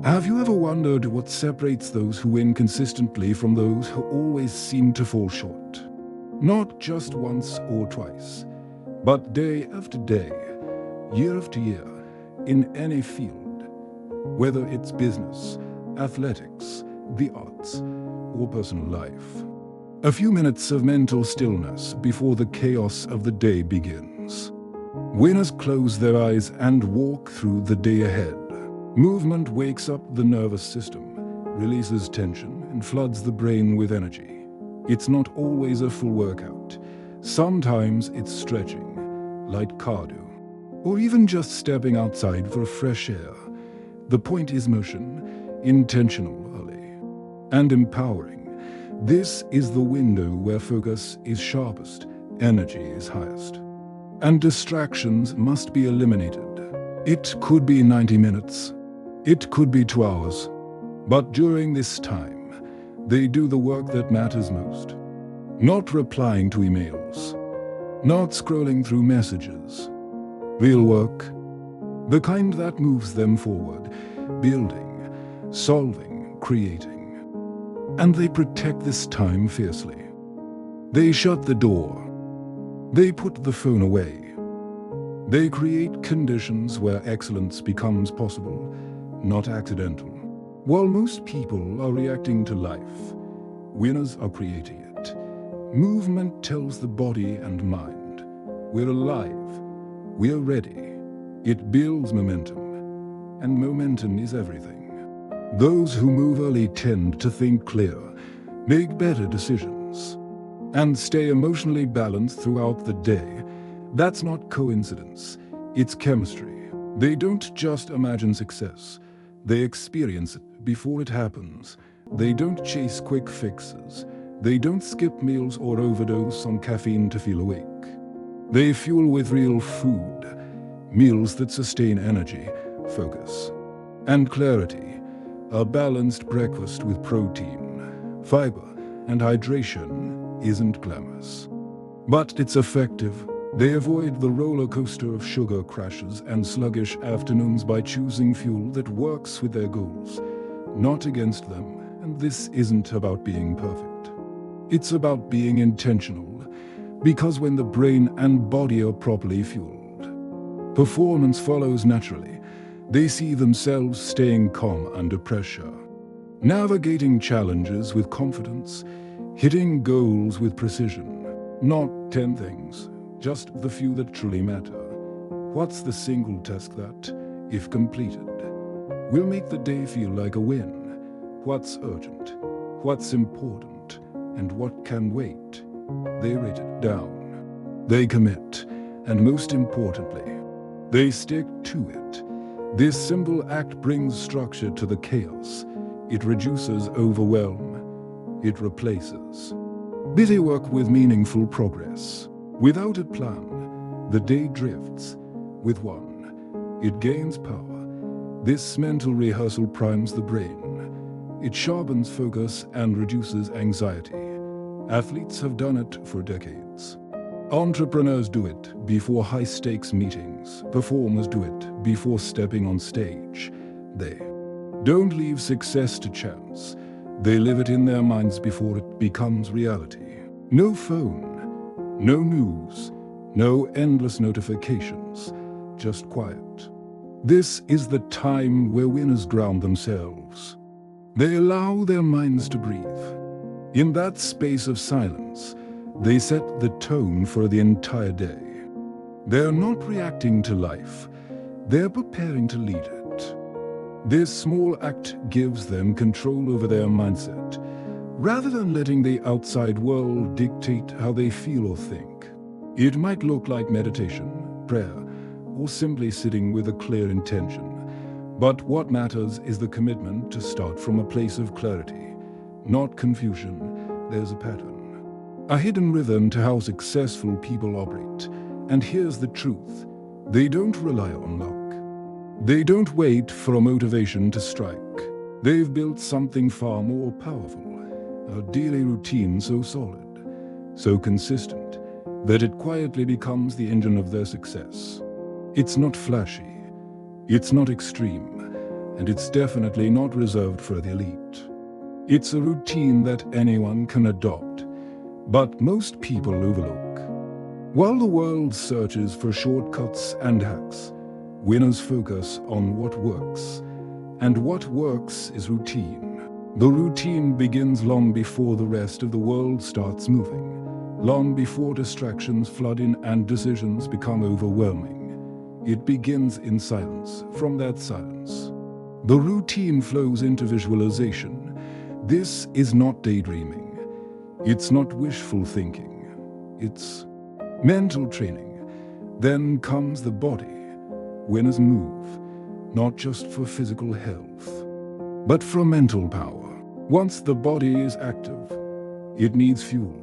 Have you ever wondered what separates those who win consistently from those who always seem to fall short? Not just once or twice, but day after day, year after year, in any field, whether it's business, athletics, the arts, or personal life. A few minutes of mental stillness before the chaos of the day begins. Winners close their eyes and walk through the day ahead. Movement wakes up the nervous system, releases tension, and floods the brain with energy. It's not always a full workout. Sometimes it's stretching, light cardio, or even just stepping outside for fresh air. The point is motion, intentionally, and empowering. This is the window where focus is sharpest, energy is highest, and distractions must be eliminated. It could be 90 minutes. It could be 2 hours, but during this time, they do the work that matters most. Not replying to emails, not scrolling through messages. Real work, the kind that moves them forward, building, solving, creating. And they protect this time fiercely. They shut the door. They put the phone away. They create conditions where excellence becomes possible, not accidental. While most people are reacting to life, winners are creating it. Movement tells the body and mind, we're alive, we're ready. It builds momentum, and momentum is everything. Those who move early tend to think clear, make better decisions, and stay emotionally balanced throughout the day. That's not coincidence, it's chemistry. They don't just imagine success. They experience it before it happens. They don't chase quick fixes. They don't skip meals or overdose on caffeine to feel awake. They fuel with real food, meals that sustain energy, focus, and clarity. A balanced breakfast with protein, fiber, and hydration isn't glamorous, but it's effective. They avoid the roller coaster of sugar crashes and sluggish afternoons by choosing fuel that works with their goals, not against them. And this isn't about being perfect. It's about being intentional, because when the brain and body are properly fueled, performance follows naturally. They see themselves staying calm under pressure, navigating challenges with confidence, hitting goals with precision. Not 10 things. Just the few that truly matter. What's the single task that, if completed, will make the day feel like a win? What's urgent? What's important? And what can wait? They write it down. They commit. And most importantly, they stick to it. This simple act brings structure to the chaos. It reduces overwhelm. It replaces busy work with meaningful progress. Without a plan, the day drifts. With one, it gains power. This mental rehearsal primes the brain. It sharpens focus and reduces anxiety. Athletes have done it for decades. Entrepreneurs do it before high-stakes meetings. Performers do it before stepping on stage. They don't leave success to chance. They live it in their minds before it becomes reality. No phone. No news, no endless notifications, just quiet. This is the time where winners ground themselves. They allow their minds to breathe. In that space of silence, they set the tone for the entire day. They're not reacting to life, they're preparing to lead it. This small act gives them control over their mindset, rather than letting the outside world dictate how they feel or think. It might look like meditation, prayer, or simply sitting with a clear intention. But what matters is the commitment to start from a place of clarity, not confusion. There's a pattern, a hidden rhythm to how successful people operate. And here's the truth. They don't rely on luck. They don't wait for a motivation to strike. They've built something far more powerful. A daily routine so solid, so consistent, that it quietly becomes the engine of their success. It's not flashy, it's not extreme, and it's definitely not reserved for the elite. It's a routine that anyone can adopt, but most people overlook. While the world searches for shortcuts and hacks, winners focus on what works. And what works is routine. The routine begins long before the rest of the world starts moving, long before distractions flood in and decisions become overwhelming. It begins in silence. From that silence, the routine flows into visualization. This is not daydreaming. It's not wishful thinking. It's mental training. Then comes the body. Winners move, not just for physical health, but for mental power. Once the body is active, it needs fuel,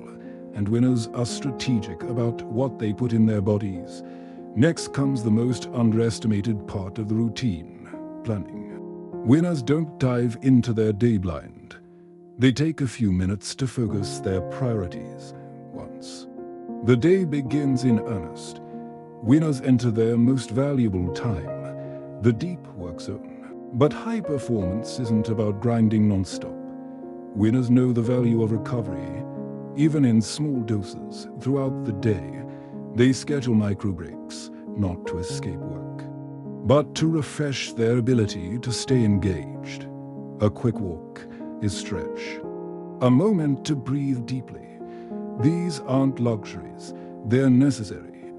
and winners are strategic about what they put in their bodies. Next comes the most underestimated part of the routine: planning. Winners don't dive into their day blind. They take a few minutes to focus their priorities. Once the day begins in earnest, winners enter their most valuable time, the deep work zone. But high performance isn't about grinding non-stop. Winners know the value of recovery, even in small doses. Throughout the day, they schedule micro breaks, not to escape work, but to refresh their ability to stay engaged. A quick walk is stretch, a moment to breathe deeply. These aren't luxuries, they're necessary.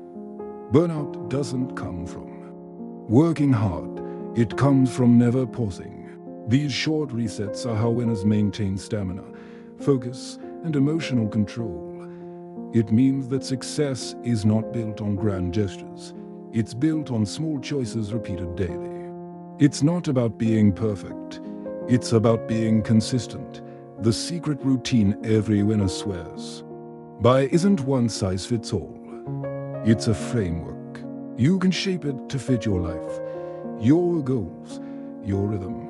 Burnout doesn't come from working hard, it comes from never pausing. These short resets are how winners maintain stamina, focus, and emotional control. It means that success is not built on grand gestures. It's built on small choices repeated daily. It's not about being perfect. It's about being consistent. The secret routine every winner swears by isn't one size fits all. It's a framework. You can shape it to fit your life, your goals, your rhythm.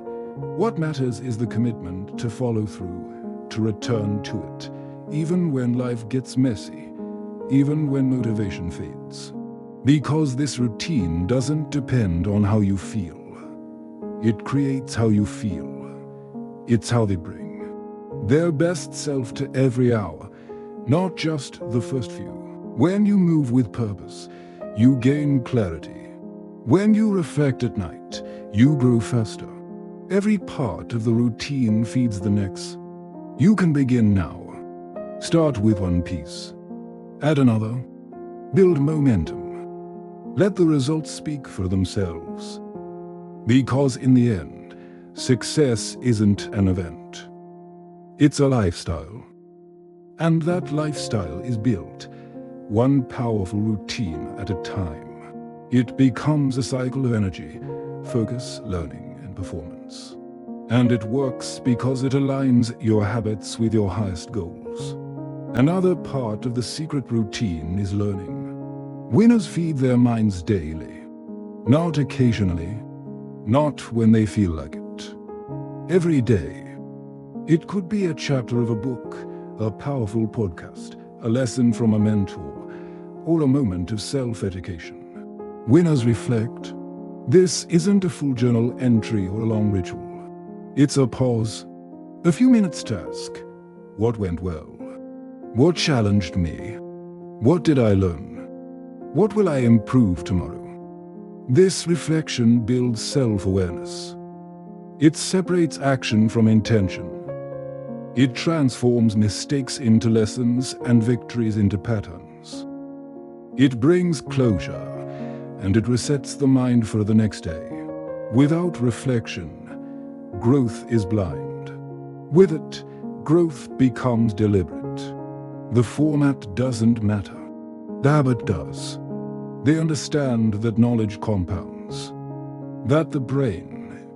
What matters is the commitment to follow through, to return to it, even when life gets messy, even when motivation fades. Because this routine doesn't depend on how you feel. It creates how you feel. It's how they bring their best self to every hour, not just the first few. When you move with purpose, you gain clarity. When you reflect at night, you grow faster. Every part of the routine feeds the next. You can begin now. Start with one piece. Add another. Build momentum. Let the results speak for themselves. Because in the end, success isn't an event. It's a lifestyle. And that lifestyle is built one powerful routine at a time. It becomes a cycle of energy, focus, learning, and performance. And it works because it aligns your habits with your highest goals. Another part of the secret routine is learning. Winners feed their minds daily, not occasionally, not when they feel like it. Every day. It could be a chapter of a book, a powerful podcast, a lesson from a mentor, or a moment of self-education. Winners reflect. This isn't a full journal entry or a long ritual. It's a pause, a few minutes to ask, what went well? What challenged me? What did I learn? What will I improve tomorrow? This reflection builds self-awareness. It separates action from intention. It transforms mistakes into lessons and victories into patterns. It brings closure, and it resets the mind for the next day. Without reflection, growth is blind. With it, growth becomes deliberate. The format doesn't matter. The habit does. They understand that knowledge compounds, that the brain,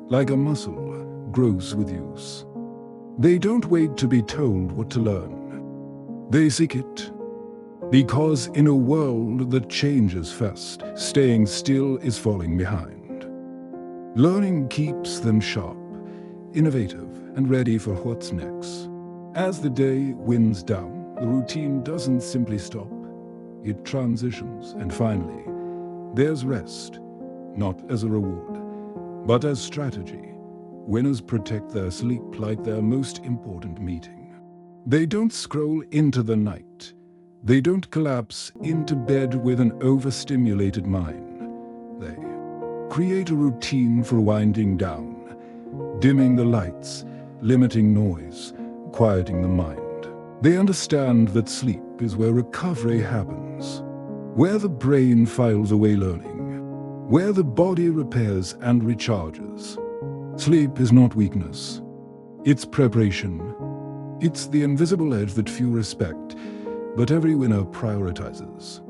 like a muscle, grows with use. They don't wait to be told what to learn. They seek it. Because in a world that changes fast, staying still is falling behind. Learning keeps them sharp, innovative, and ready for what's next. As the day winds down, the routine doesn't simply stop. It transitions, and finally, there's rest, not as a reward, But as strategy, winners protect their sleep like their most important meeting. They don't scroll into the night. They don't collapse into bed with an overstimulated mind. They create a routine for winding down, dimming the lights, limiting noise, quieting the mind. They understand that sleep is where recovery happens, where the brain files away learning, where the body repairs and recharges. Sleep is not weakness. It's preparation. It's the invisible edge that few respect, but every winner prioritizes.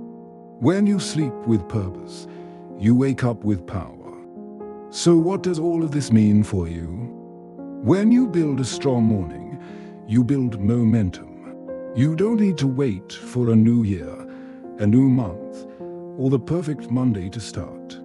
When you sleep with purpose, you wake up with power. So what does all of this mean for you? When you build a strong morning, you build momentum. You don't need to wait for a new year, a new month, or the perfect Monday to start.